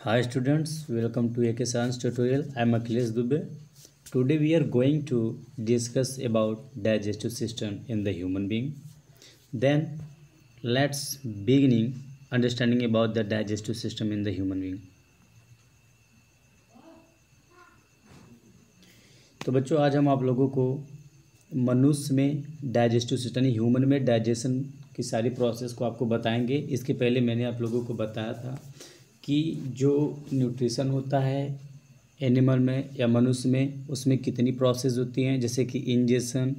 Hi students, welcome to AK Science tutorial. I am Akhilesh Dubey. Today we are going to discuss about digestive system in the human being. Then let's beginning understanding about the digestive system in the human being. तो बच्चों आज हम आप लोगों को मनुष्य में digestive system यानी ह्यूमन में डाइजेशन की सारी प्रोसेस को आपको बताएंगे। इसके पहले मैंने आप लोगों को बताया था कि जो न्यूट्रिशन होता है एनिमल में या मनुष्य में उसमें कितनी प्रोसेस होती हैं, जैसे कि इंजेशन,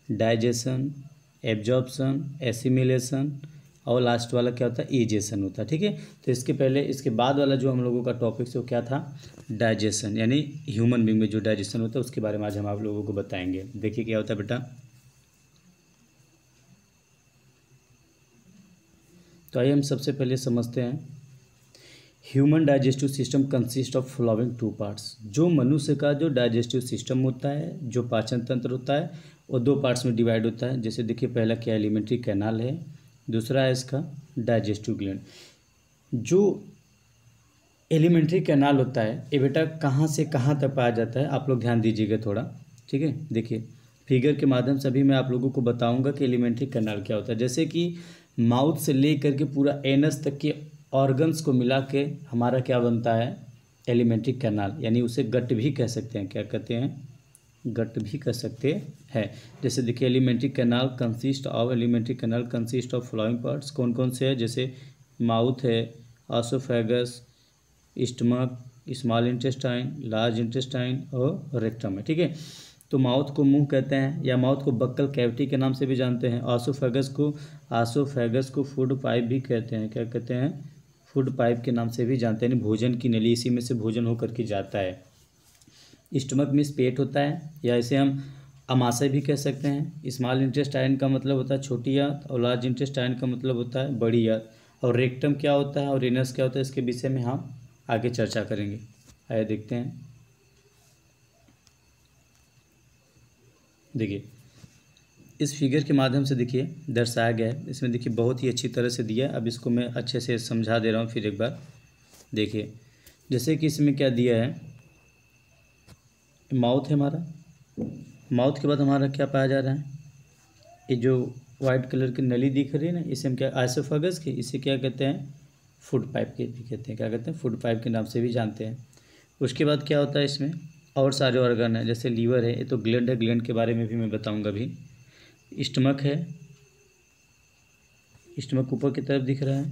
डाइजेशन, एब्जॉर्प्शन, एसिमिलेशन और लास्ट वाला क्या होता है, इजेशन होता है। ठीक है, तो इसके बाद वाला जो हम लोगों का टॉपिक है वो क्या था, डाइजेशन यानी ह्यूमन बीइंग में जो डाइजेशन होता है उसके बारे में आज हम आप लोगों को बताएंगे। देखिए क्या होता है बेटा। तो आइए हम सबसे पहले समझते हैं। Human digestive system consist of following two parts. जो मनुष्य का जो डाइजेस्टिव सिस्टम होता है, जो पाचन तंत्र होता है, वो दो पार्ट्स में डिवाइड होता है। जैसे देखिए पहला क्या एलिमेंट्री कैनाल है, दूसरा है इसका डाइजेस्टिव ग्लैंड। जो एलिमेंट्री कैनाल होता है ये बेटा कहाँ से कहाँ तक पाया जाता है, आप लोग ध्यान दीजिएगा थोड़ा। ठीक है, देखिए फिगर के माध्यम से अभी मैं आप लोगों को बताऊंगा कि एलिमेंट्री कैनाल क्या होता है। जैसे कि माउथ से ले करके पूरा एनस तक के ऑर्गन्स को मिला के हमारा क्या बनता है, एलिमेंट्री कैनाल, यानी उसे गट भी कह सकते हैं। क्या कहते हैं, गट भी कह सकते हैं। जैसे देखिए alimentary canal consist of following parts. कौन कौन से है, जैसे माउथ है, oesophagus, stomach, small intestine, large intestine और रेक्टम है। ठीक है, तो माउथ को मुंह कहते हैं या माउथ को बक्कल कैविटी के नाम से भी जानते हैं। ऑसोफेगस को फूड पाइप भी कहते हैं। क्या कहते हैं, फूड पाइप के नाम से भी जानते हैं, यानी भोजन की नली, इसी में से भोजन होकर के जाता है। स्टमक में पेट होता है या इसे हम अमाशय भी कह सकते हैं। स्मॉल इंटेस्टाइन का मतलब होता है छोटी आंत और लार्ज इंटेस्टाइन का मतलब होता है बड़ी आंत। और रेक्टम क्या होता है और एनस क्या होता है, इसके विषय में हम आगे चर्चा करेंगे। आइए देखते हैं। देखिए इस फिगर के माध्यम से देखिए दर्शाया गया है। इसमें देखिए बहुत ही अच्छी तरह से दिया है। अब इसको मैं अच्छे से समझा दे रहा हूँ फिर एक बार। देखिए जैसे कि इसमें क्या दिया है, माउथ है हमारा। माउथ के बाद हमारा क्या पाया जा रहा है, ये जो वाइट कलर की नली दिख रही है ना, इसे हम क्या, आइसोफेगस की, इसे क्या कहते हैं, फूड पाइप के भी कहते हैं। क्या कहते हैं, फूड पाइप के नाम से भी जानते हैं। उसके बाद क्या होता है इसमें और सारे ऑर्गन है, जैसे लीवर है, ये तो ग्लैंड है, ग्लैंड के बारे में भी मैं बताऊंगा अभी। स्टमक है, स्टमक ऊपर की तरफ दिख रहा है।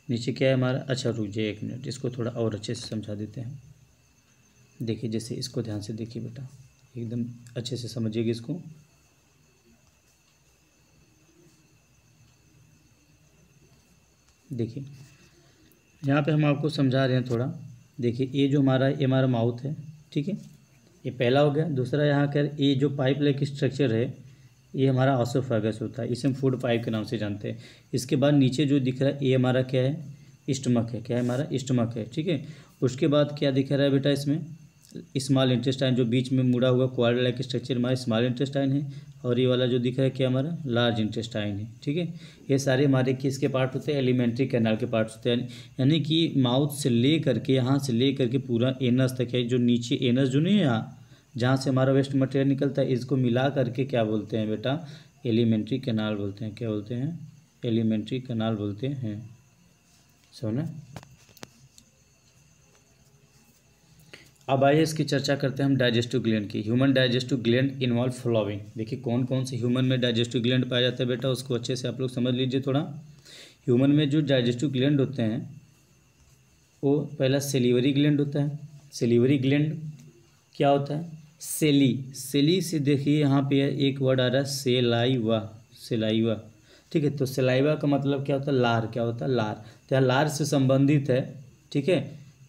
नीचे क्या है हमारा, अच्छा रुक जाइए एक मिनट, इसको थोड़ा और अच्छे से समझा देते हैं। देखिए जैसे इसको ध्यान से देखिए बेटा, एकदम अच्छे से समझिएगा इसको। देखिए यहाँ पे हम आपको समझा रहे हैं थोड़ा। देखिए ये जो हमारा, ये हमारा माउथ है। ठीक है, ये पहला हो गया। दूसरा यहाँ कर, ये जो पाइप लाइक स्ट्रक्चर है ये हमारा ऑसोफेगस होता है, इसे हम फूड पाइप के नाम से जानते हैं। इसके बाद नीचे जो दिख रहा है ये हमारा क्या है, स्टमक है। क्या है हमारा, स्टमक है। ठीक है, उसके बाद क्या दिख रहा है बेटा, इसमें स्मॉल इंटेस्टाइन, जो बीच में मुड़ा हुआ क्वाड्रल लाइक स्ट्रक्चर हमारा स्मॉल इंटेस्टाइन है। और ये वाला जो दिख रहा है क्या हमारा, लार्ज इंटेस्टाइन है। ठीक है, ये सारे हमारे किसके पार्ट होते हैं, एलिमेंट्री कैनाल के पार्ट्स होते हैं। यानी कि माउथ से ले करके, यहाँ से ले करके पूरा एनस तक है, जो नीचे एनस जो नहीं है यहाँ जहाँ से हमारा वेस्ट मटेरियल निकलता है, इसको मिला करके क्या बोलते हैं बेटा, एलिमेंट्री कैनाल बोलते हैं। क्या बोलते हैं, एलिमेंट्री कैनाल बोलते हैं। समझना। अब आइए इसकी चर्चा करते हैं हम डाइजेस्टिव ग्लैंड की। Human digestive gland involve following. देखिए कौन कौन से ह्यूमन में डाइजेस्टिव ग्लैंड पाया जाता है बेटा, उसको अच्छे से आप लोग समझ लीजिए थोड़ा। ह्यूमन में जो डाइजेस्टिव ग्लैंड होते हैं वो पहला सेलिवरी ग्लैंड होता है। सेलिवरी ग्लैंड क्या होता है, सेली से देखिए यहाँ पे एक वर्ड आ रहा है सेलाइवा, सेलाइवा। ठीक है, तो सेलाइवा का मतलब क्या होता है, लार। क्या होता है, लार। तो यहाँ लार से संबंधित है। ठीक है,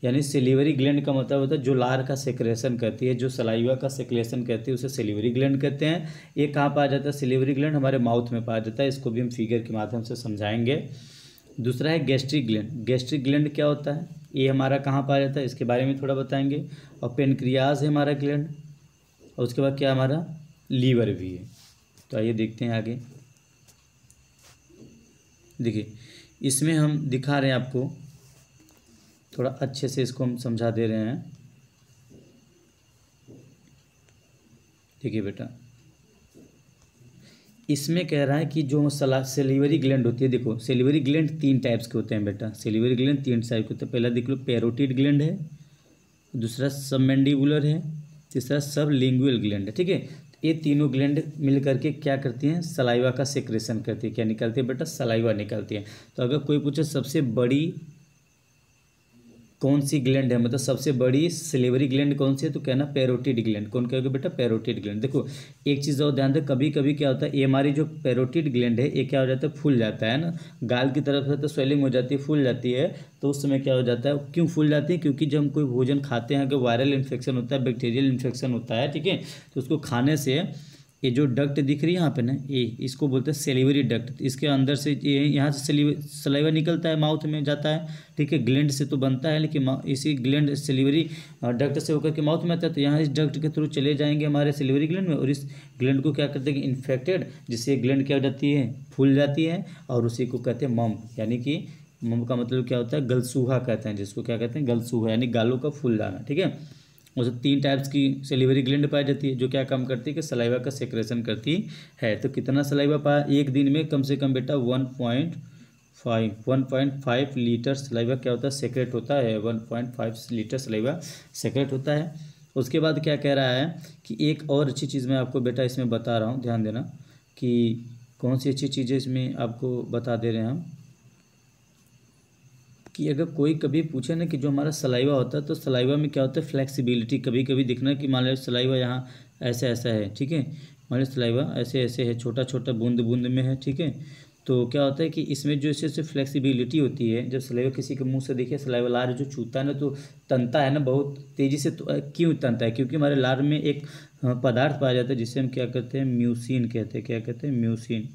यानी सेलिवरी ग्लैंड का मतलब होता है जो लार का सेक्रेशन करती है, जो सलाइवा का सेक्रेशन करती है उसे सेलिवरी ग्लैंड कहते हैं। ये कहाँ पाया जाता है, सेलिवरी ग्लैंड हमारे माउथ में पाया जाता है। इसको भी हम फिगर के माध्यम से समझाएंगे। दूसरा है गैस्ट्रिक ग्लैंड। गैस्ट्रिक ग्लैंड क्या होता है, ये हमारा कहाँ पाया जाता है, इसके बारे में थोड़ा बताएंगे। और पेनक्रियाज है हमारा ग्लैंड, और उसके बाद क्या हमारा, लीवर भी है। तो आइए देखते हैं आगे। देखिए इसमें हम दिखा रहे हैं आपको, थोड़ा अच्छे से इसको हम समझा दे रहे हैं। देखिए बेटा, इसमें कह रहा है कि जो सेलिवरी ग्लैंड होती है, देखो सेलिवरी ग्लैंड 3 टाइप्स के होते हैं बेटा, सेलिवरी ग्लैंड 3 टाइप के होते हैं। पहला देख लो पैरोटिड ग्लैंड है, दूसरा सबमैंडिबुलर है, तीसरा सबलिंगुअल ग्लैंड है। ठीक है, ये तीनों ग्लैंड मिल करके क्या करती हैं, सलाइवा का सेक्रेशन करती है। क्या निकालती है बेटा, सलाइवा निकालती है। तो अगर कोई पूछे सबसे बड़ी कौन सी ग्लैंड है, मतलब सबसे बड़ी सिलेवरी ग्लैंड कौन सी है, तो कहना पैरोटिड ग्लैंड। कौन कहोगे बेटा, पैरोटिड ग्लैंड। देखो एक चीज़ और ध्यान दे, कभी कभी क्या होता है, ये हमारी जो पैरोटिड ग्लैंड है ये क्या हो जाता है, फूल जाता है ना, गाल की तरफ से तो स्वेलिंग हो जाती है, फूल जाती है। तो उस समय क्या हो जाता है, क्यों फूल जाती है, क्योंकि जब हम कोई भोजन खाते हैं, अगर वायरल इन्फेक्शन होता है, बैक्टीरियल इन्फेक्शन होता है, ठीक है, तो उसको खाने से ये जो डक्ट दिख रही है यहाँ पे ना, ये इसको बोलते हैं सेलिवरी डक्ट। इसके अंदर से ये यहाँ से सलाइवा निकलता है, माउथ में जाता है। ठीक है, ग्लैंड से तो बनता है, लेकिन इसी ग्लैंड सेलिवरी डक्ट से होकर के माउथ में आता है। तो यहाँ इस डक्ट के थ्रू चले जाएंगे हमारे सेलिवरी ग्लैंड में, और इस ग्लैंड को क्या करते हैं, इन्फेक्टेड, जिससे ग्लैंड क्या हो जाती है, फूल जाती है, और उसी को कहते हैं मम्प। यानी कि मम्प का मतलब क्या होता है, गलसूहा कहते हैं जिसको, क्या कहते हैं, गलसूहा, यानी गालों का फूल जाना। ठीक है, उसे 3 टाइप्स की सेलिवरी ग्लैंड पाई जाती है, जो क्या काम करती है कि सलाइवा का सेक्रेशन करती है। तो कितना सलाइवा पाया, एक दिन में कम से कम बेटा 1.5 लीटर सलाइवा क्या होता है, सेक्रेट होता है। 1.5 लीटर सलाइवा सेक्रेट होता है। उसके बाद क्या कह रहा है कि एक और अच्छी चीज़ मैं आपको बेटा इसमें बता रहा हूँ, ध्यान देना कि कौन सी अच्छी चीज़ें इसमें आपको बता दे रहे हैं हम, कि अगर कोई कभी पूछे ना कि जो हमारा सलाइवा होता है, तो सलाइवा में क्या होता है, फ्लेक्सिबिलिटी। कभी कभी दिखना कि मान लो सलाइवा यहाँ ऐसा ऐसा है, ठीक है, मान लो सलाइवा ऐसे ऐसे है, छोटा छोटा बूंद बूंद में है। ठीक है, तो क्या होता है कि इसमें जो इससे फ्लेक्सिबिलिटी होती है, जब सलाइवा किसी के मुंह से देखिए, सलाइवा लार जो चूता है ना, तो तनता है ना बहुत तेज़ी से। तो क्यों तनता है, क्योंकि हमारे लार में एक पदार्थ पाया जाता है जिसे हम क्या कहते हैं, म्यूसिन कहते हैं। क्या कहते हैं, म्यूसिन,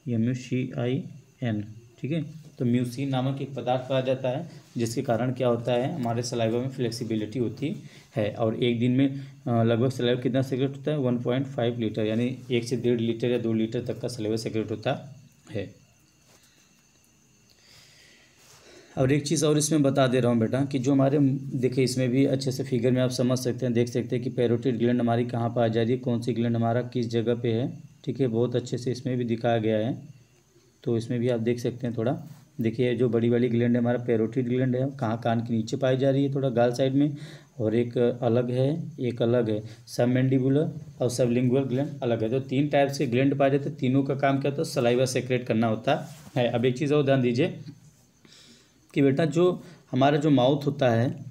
MUCIN। ठीक है, तो म्यूसिन नामक एक पदार्थ पाया जाता है, जिसके कारण क्या होता है, हमारे सलाइवा में फ्लेक्सिबिलिटी होती है। और एक दिन में लगभग सलाइवा कितना सेक्रेट होता है, 1.5 लीटर, यानी 1 से 1.5 लीटर या 2 लीटर तक का सलाइवा सेक्रेट होता है। और एक चीज़ और इसमें बता दे रहा हूँ बेटा, कि जो हमारे, देखिए इसमें भी अच्छे से फिगर में आप समझ सकते हैं, देख सकते हैं कि पैरोटिड ग्लैंड हमारी कहाँ पर आ जा रही है, कौन सी ग्लैंड हमारा किस जगह पे है। ठीक है, बहुत अच्छे से इसमें भी दिखाया गया है, तो इसमें भी आप देख सकते हैं। थोड़ा देखिए, जो बड़ी वाली ग्लैंड है हमारा पैरोटिड ग्लैंड है, कहाँ कान के नीचे पाई जा रही है, थोड़ा गाल साइड में, और एक अलग है, एक अलग है, सबमैंडिबुलर और सबलिंगुअल ग्लैंड अलग है। तो 3 टाइप्स के ग्लैंड पाए जाते हैं, तीनों का काम क्या होता है, सलाइवा सेक्रेट करना होता है। अब एक चीज़ और ध्यान दीजिए कि बेटा जो हमारा जो माउथ होता है,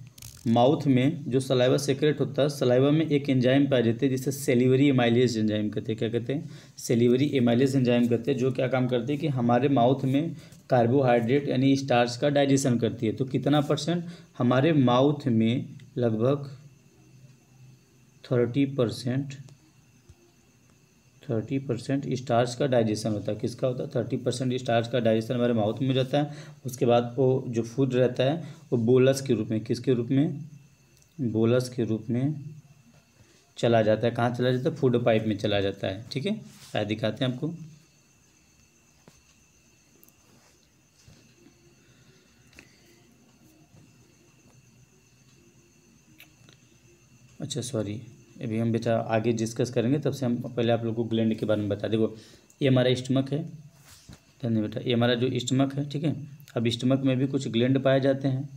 माउथ में जो सलाइवा सेक्रेट होता है, सलाइवा में एक एंजाइम पाए जाते हैं जिसे सेलिवरी एमाइलेज एंजाइम कहते हैं। क्या कहते हैं, सेलिवरी एमाइलेज एंजाइम कहते हैं, जो क्या काम करती है कि हमारे माउथ में कार्बोहाइड्रेट यानी स्टार्च का डाइजेशन करती है। तो कितना %, हमारे माउथ में लगभग 30% स्टार्च का डाइजेशन होता है। किसका होता है, 30% स्टार्च का डाइजेशन हमारे माउथ में हो जाता है। उसके बाद वो जो फूड रहता है वो बोलस के रूप में, किसके रूप में, बोलस के रूप में चला जाता है। कहाँ चला जाता है, फूड पाइप में चला जाता है। ठीक है, आगे दिखाते हैं आपको। अच्छा सॉरी, अभी हम बेटा आगे डिस्कस करेंगे, तब से हम पहले आप लोगों को ग्लैंड के बारे में बता दें। ये हमारा स्टमक है, धन्यवाद बेटा, ये हमारा जो स्टमक है। ठीक है, अब स्टमक में भी कुछ ग्लैंड पाए जाते हैं।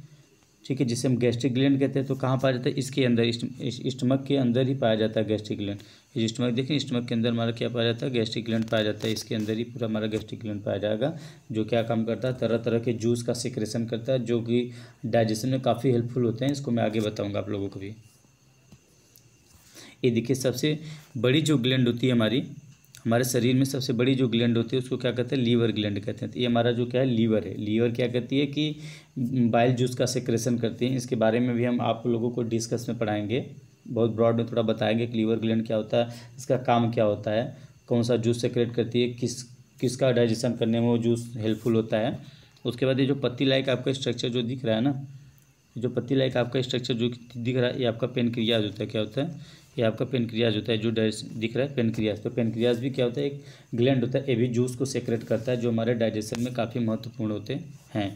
ठीक है, जिसे हम गैस्ट्रिक ग्लैंड कहते हैं। तो कहाँ पाया जाता है, इसके अंदर, स्टमक के अंदर ही पाया जाता है गैस्ट्रिक ग्लैंड। ये स्टमक देखें, स्टमक के अंदर हमारा क्या पाया जाता है, गैस्ट्रिक ग्लैंड पाया जाता है। इसके अंदर ही पूरा हमारा गैस्ट्रिक ग्लैंड पाया जाएगा, जो क्या काम करता है, तरह तरह के जूस का सिक्रेशन करता है, जो कि डाइजेशन में काफ़ी हेल्पफुल होते हैं। इसको मैं आगे बताऊँगा आप लोगों को भी। ये देखिए, सबसे बड़ी जो ग्लैंड होती है हमारे शरीर में, सबसे बड़ी जो ग्लैंड होती है उसको क्या कहते हैं, लीवर ग्लैंड कहते हैं। तो ये हमारा जो क्या है, लीवर है। लीवर क्या करती है कि बाइल जूस का सेक्रेशन करती है। इसके बारे में भी हम आप लोगों को डिस्कस में पढ़ाएंगे, बहुत ब्रॉड में थोड़ा बताएंगे कि लीवर ग्लैंड क्या होता है, इसका काम क्या होता है, कौन सा जूस सेक्रेट करती है, किसका डाइजेशन करने में वो जूस हेल्पफुल होता है। उसके बाद ये जो पत्ती लाइक आपका स्ट्रक्चर जो दिख रहा है ना, जो पत्ती लाइक आपका स्ट्रक्चर जो दिख रहा है, ये आपका पेनक्रियाज होता है। क्या होता है, ये आपका पेनक्रियाज होता है, जो दिख रहा है पेनक्रियाज। तो पेनक्रियाज भी क्या होता है, एक ग्लैंड होता है, ये भी जूस को सेक्रेट करता है, जो हमारे डाइजेशन में काफ़ी महत्वपूर्ण होते हैं।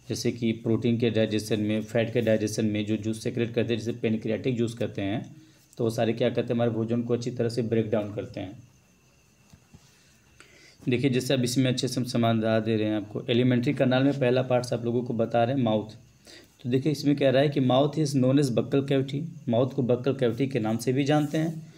जैसे कि प्रोटीन के डाइजेशन में, फैट के डाइजेशन में जो जूस सेक्रेट करते हैं, जैसे पेनक्रियाटिक जूस कहते हैं, तो वो सारे क्या करते हैं, हमारे भोजन को अच्छी तरह से ब्रेक डाउन करते हैं। देखिए जैसे अब इसमें अच्छे से हम समझा दे रहे हैं आपको। एलिमेंट्री कनाल में पहला पार्ट्स आप लोगों को बता रहे हैं माउथ। तो देखिए इसमें कह रहा है कि mouth is known as buccal cavity. Mouth को बक्कल कैविटी के नाम से भी जानते हैं।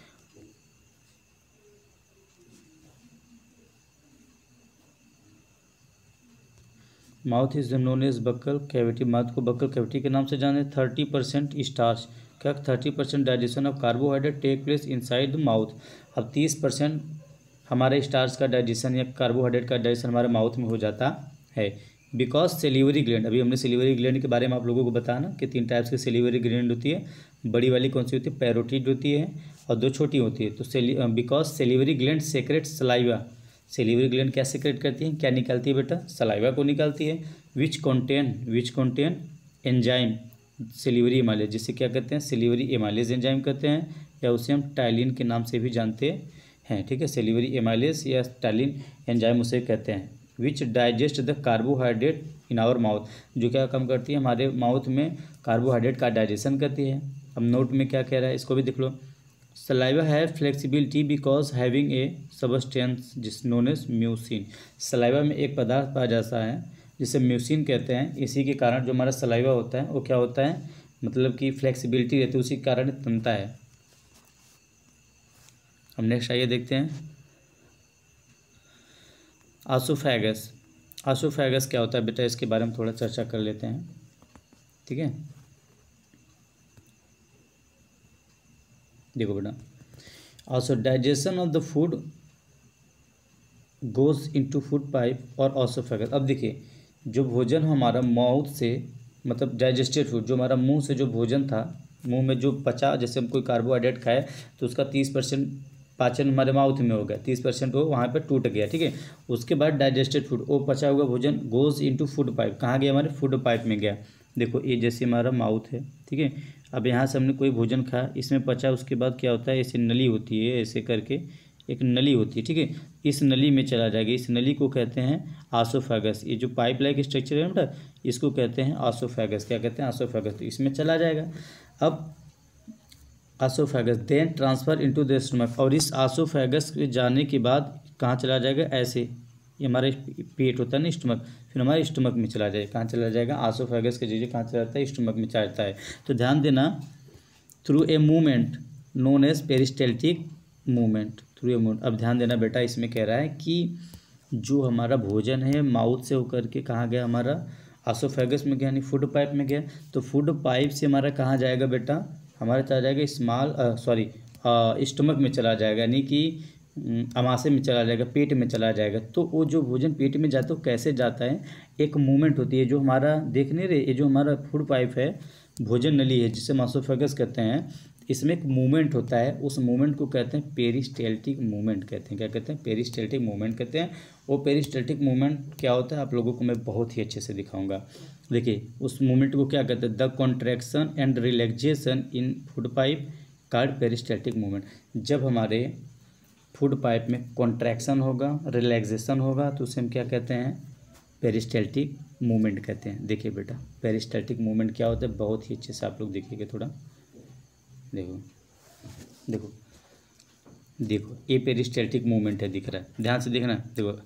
Mouth is known as buccal cavity, mouth को बक्कल कैविटी के नाम से जाने। 30% स्टार्च, क्या 30% digestion of carbohydrate take place inside the mouth. अब 30% हमारे स्टार्च का डाइजेशन या कार्बोहाइड्रेट का डाइजेशन हमारे माउथ में हो जाता है। बिकॉज सेलिवरी ग्लैंड, अभी हमने सेलिवरी ग्लैंड के बारे में आप लोगों को बताया ना कि 3 टाइप्स की सेलिवरी ग्लैंड होती है। बड़ी वाली कौन सी होती है, पैरोटिड होती है, और 2 छोटी होती है। तो because salivary gland secrete saliva, salivary gland क्या सेक्रेट करती है, क्या निकालती है बेटा, सलाइवा को निकालती है। विच कॉन्टेन एंजाइम सेलिवरी एमाइलेज, जिसे क्या कहते हैं, सेलिवरी एमाइलेज एंजाइम कहते हैं, या उसे हम टाइलिन के नाम से भी जानते हैं। ठीक है, सेलिवरी एमाइलेज या टाइलिन एंजाइम उसे कहते हैं। Which digest the carbohydrate in our mouth, जो क्या काम करती है, हमारे माउथ में कार्बोहाइड्रेट का डाइजेशन करती है। अब नोट में क्या कह रहा है, इसको भी देख लो। सलाइवा है flexibility because having a substance जिस नोन एज म्यूसिन। सलाइवा में एक पदार्थ पाया जाता है जिसे म्यूसिन कहते हैं। इसी के कारण जो हमारा सलाइवा होता है वो क्या होता है, मतलब कि फ्लेक्सिबिलिटी रहती है, उसी के कारण तनता है। हम नेक्स्ट आइए देखते हैं। आसोफैगस, आसोफैगस क्या होता है बेटा, इसके बारे में थोड़ा चर्चा कर लेते हैं। ठीक है, देखो बेटा, also digestion of the food goes into food pipe और ऑसोफैगस। अब देखिए जो भोजन हमारा माउथ से, मतलब डाइजेस्टेड फूड, जो हमारा मुंह से जो भोजन था, मुंह में जो पचा, जैसे हम कोई कार्बोहाइड्रेट खाए तो उसका 30% पाचन हमारे माउथ में हो गया, 30% वो वहाँ पे टूट गया। ठीक है, उसके बाद डाइजेस्टेड फूड, वो पचा हुआ भोजन गोज इनटू फूड पाइप, कहाँ गया, हमारे फूड पाइप में गया। देखो ये जैसे हमारा माउथ है, ठीक है, अब यहाँ से हमने कोई भोजन खाया, इसमें पचा, उसके बाद क्या होता है, ऐसे नली होती है, ऐसे करके एक नली होती है। ठीक है, इस नली में चला जाएगा, इस नली को कहते हैं आसोफैगस। ये जो पाइप लाइक स्ट्रक्चर है बेटा, इसको कहते हैं आसोफैगस। क्या कहते हैं, आसोफैगस। तो इसमें चला जाएगा। अब oesophagus then transfer into the stomach, और इस आसोफैगस के जाने के बाद कहाँ चला जाएगा, ऐसे, ये हमारे पेट होता है ना, स्टमक, फिर हमारे स्टमक में चला जाएगा। कहाँ चला जाएगा, आसोफैगस के जरिए कहाँ चला जाता है, स्टमक में चला जाता है। तो ध्यान देना, through a movement known as peristaltic movement, through a movement. अब ध्यान देना बेटा, इसमें कह रहा है कि जो हमारा भोजन है माउथ से होकर के कहाँ गया, हमारा आसोफैगस में गया, यानी फूड पाइप में गया। तो फूड पाइप से हमारा कहाँ जाएगा बेटा, हमारा चला जाएगा स्टमक में चला जाएगा, यानी कि अमाशय में चला जाएगा, पेट में चला जाएगा। तो वो जो भोजन पेट में जाता है वो कैसे जाता है, एक मूवमेंट होती है, जो हमारा देख नहीं रहे, ये जो हमारा फूड पाइप है, भोजन नली है, जिसे आसोफैगस कहते हैं, इसमें एक मूवमेंट होता है, उस मूवमेंट को कहते हैं पेरिस्टेल्टिक मूवमेंट कहते हैं। क्या कहते हैं, पेरिस्टेल्टिक मूवमेंट कहते हैं। वो पेरिस्टेल्टिक मूवमेंट क्या होता है, आप लोगों को मैं बहुत ही अच्छे से दिखाऊंगा। देखिए उस मूवमेंट को क्या कहते हैं, the contraction and relaxation in food pipe called peristaltic movement. जब हमारे फूड पाइप में कॉन्ट्रैक्शन होगा, रिलैक्सेशन होगा, तो उसे हम क्या कहते हैं, पेरिस्टेल्टिक मूवमेंट कहते हैं। देखिए बेटा पेरिस्टेल्टिक मूवमेंट क्या होता है, बहुत ही अच्छे से आप लोग देखिएगा थोड़ा। देखो देखो देखो, ये पेरिस्टेल्टिक मूवमेंट है, दिख रहा है, ध्यान से देखना। देखो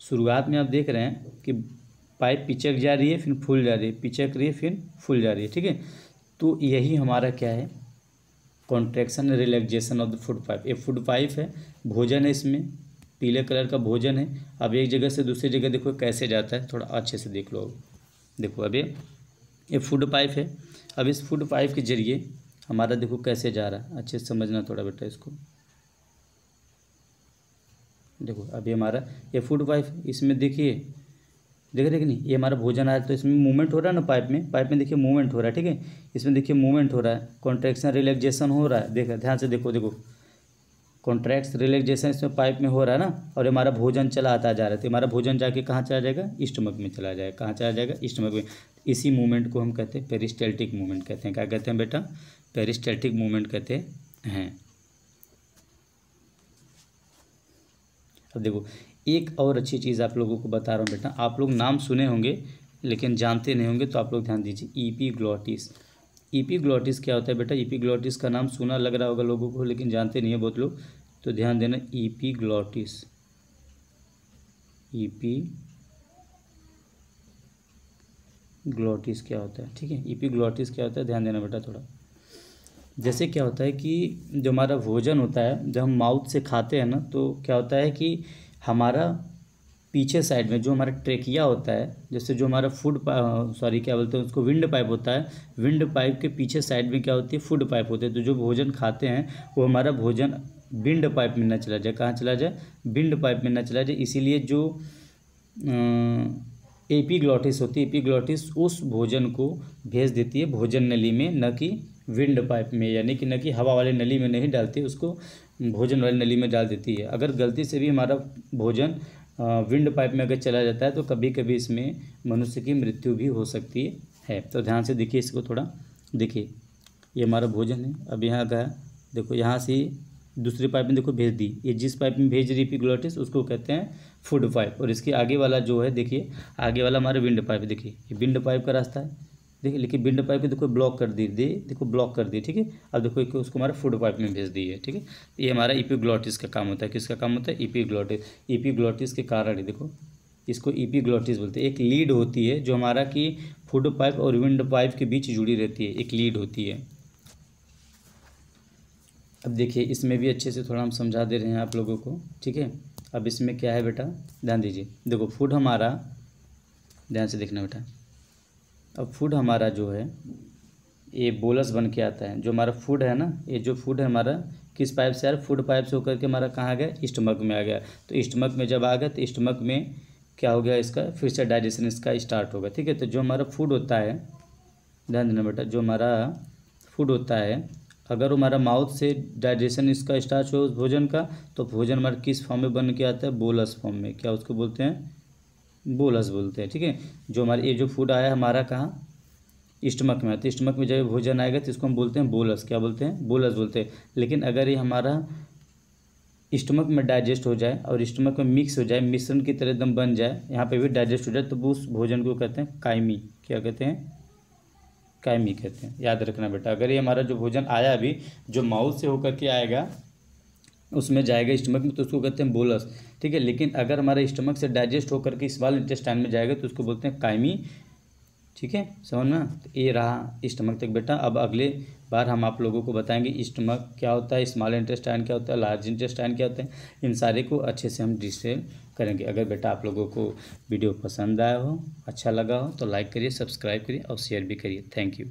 शुरुआत में आप देख रहे हैं कि पाइप पिचक जा रही है, फिर फूल जा रही है, पिचक रही है, फिर फूल जा रही है। ठीक है, तो यही हमारा क्या है, contraction relaxation of the food pipe. ये फूड पाइप है, भोजन है, इसमें पीले कलर का भोजन है। अब एक जगह से दूसरी जगह देखो कैसे जाता है, थोड़ा अच्छे से देख लो। देखो अब ये फूड पाइप है। अब इस फूड पाइप के जरिए हमारा देखो कैसे जा रहा है, अच्छे से समझना थोड़ा बेटा इसको। देखो अभी हमारा ये फूड पाइप, इसमें देखिए, देख रहे कि नहीं, ये हमारा भोजन आया, तो इसमें मूवमेंट हो रहा है ना, पाइप में देखिए मूवमेंट हो रहा है। ठीक है, इसमें देखिए मूवमेंट हो रहा है, कॉन्ट्रैक्शन रिलैक्सेशन हो रहा है। देखो ध्यान से देखो, देखो कॉन्ट्रैक्ट रिलैक्सेशन इसमें पाइप में हो रहा है ना, और हमारा भोजन चला आता जा रहा है। तो हमारा भोजन जाके कहाँ चला जाएगा, स्टमक में चला जाएगा। कहाँ चला जाएगा, स्टमक में। इसी मूवमेंट को हम कहते हैं पेरिस्टेल्टिक मूवमेंट कहते हैं। क्या कहते हैं बेटा, पेरिस्टेल्टिक मूवमेंट कहते हैं। अब देखो एक और अच्छी चीज़ आप लोगों को बता रहा हूँ बेटा, आप लोग नाम सुने होंगे लेकिन जानते नहीं होंगे, तो आप लोग ध्यान दीजिए। ईपीग्लॉटिस, ईपीग्लॉटिस क्या होता है बेटा? ईपीग्लॉटिस का नाम सुना लग रहा होगा लोगों को, लेकिन जानते नहीं है बहुत लोग, तो ध्यान देना। ईपीग्लॉटिस, ईपीग्लॉटिस क्या होता है? ठीक है, ईपीग्लॉटिस क्या होता है, ध्यान देना बेटा थोड़ा। जैसे क्या होता है कि जो हमारा भोजन होता है, जब हम माउथ से खाते हैं ना, तो क्या होता है कि हमारा पीछे साइड में जो हमारा ट्रेकिया होता है, जैसे जो हमारा सॉरी क्या बोलते हैं उसको, विंड पाइप होता है, विंड पाइप के पीछे साइड में क्या होती है? फूड पाइप होती है। तो जो भोजन खाते हैं वो हमारा भोजन विंड पाइप में ना चला जाए। कहाँ चला जाए? विंड पाइप में ना चला जाए। इसीलिए जो एपीग्लॉटिस होती है, एपीग्लॉटिस उस भोजन को भेज देती है भोजन नली में, न कि विंड पाइप में, यानी कि न कि हवा वाले नली में नहीं डालती, उसको भोजन वाली नली में डाल देती है। अगर गलती से भी हमारा भोजन विंड पाइप में अगर चला जाता है तो कभी कभी इसमें मनुष्य की मृत्यु भी हो सकती है। तो ध्यान से देखिए इसको थोड़ा। देखिए ये हमारा भोजन है, अब यहाँ गया, देखो यहाँ से दूसरी पाइप में देखो भेज दी, ये जिस पाइप में भेज रही एपीग्लॉटिस उसको कहते हैं फूड पाइप, और इसके आगे वाला जो है, देखिए आगे वाला हमारा विंड पाइप, देखिए ये विंड पाइप का रास्ता है, देखिए, लेकिन विंड पाइप को देखो ब्लॉक कर दी, देखो ब्लॉक कर दी, ठीक है। अब देखो एक उसको हमारा फूड पाइप में भेज दी है, ठीक है। ये हमारा एपीग्लॉटिस का काम होता है। किसका काम होता है? एपीग्लॉटिस। एपीग्लॉटिस के कारण है, देखो इसको एपीग्लॉटिस बोलते हैं। एक लीड होती है जो हमारा कि फूड पाइप और विंड पाइप के बीच जुड़ी रहती है, एक लीड होती है। अब देखिए इसमें भी अच्छे से थोड़ा हम समझा दे रहे हैं आप लोगों को, ठीक है। अब इसमें क्या है बेटा, ध्यान दीजिए। देखो फूड हमारा, ध्यान से देखना बेटा, अब फूड हमारा जो है ये बोलस बन के आता है। जो हमारा फूड है ना, ये जो फूड है हमारा किस पाइप से आ रहा है? फूड पाइप से होकर के हमारा कहाँ आ गया? स्टमक में आ गया। तो स्टमक में जब आ गया तो स्टमक में क्या हो गया? इसका फिर से डाइजेशन इसका स्टार्ट होगा, ठीक है। तो जो हमारा फूड होता है, ध्यान देना बेटा, जो हमारा फूड होता है, अगर हमारा माउथ से डाइजेशन इसका स्टार्ट हो उस भोजन का, तो भोजन हमारा किस फॉर्म में बन के आता है? बोलस फॉर्म में। क्या उसको बोलते हैं? बोलस बोलते हैं, ठीक है। जो हमारे ये जो फूड आया हमारा कहाँ? स्टमक में। तो स्टमक में जब भोजन आएगा तो इसको हम बोलते हैं बोलस। क्या बोलते हैं? बोलस बोलते हैं। लेकिन अगर ये हमारा स्टमक में डाइजेस्ट हो जाए और स्टमक में मिक्स हो जाए, मिश्रण की तरह एकदम बन जाए, यहाँ पे भी डाइजेस्ट हो जाए, तो उस भोजन को कहते हैं कायमी। क्या कहते हैं? कायमी कहते हैं। याद रखना बेटा, अगर ये हमारा जो भोजन आया अभी, जो माउथ से होकर के आएगा उसमें जाएगा स्टमक में, तो उसको कहते हैं बोलस, ठीक है। लेकिन अगर हमारे स्टमक से डाइजेस्ट होकर के स्मॉल इंटेस्टाइन में जाएगा तो उसको बोलते हैं कायमी, ठीक है। समझना? तो ये रहा स्टमक तक बेटा। अब अगले बार हम आप लोगों को बताएंगे स्टमक क्या होता है, स्मॉल इंटेस्टाइन क्या होता है, लार्ज इंटेस्टाइन क्या होता है, इन सारे को अच्छे से हम डिटेल करेंगे। अगर बेटा आप लोगों को वीडियो पसंद आया हो, अच्छा लगा हो, तो लाइक करिए, सब्सक्राइब करिए और शेयर भी करिए। Thank you.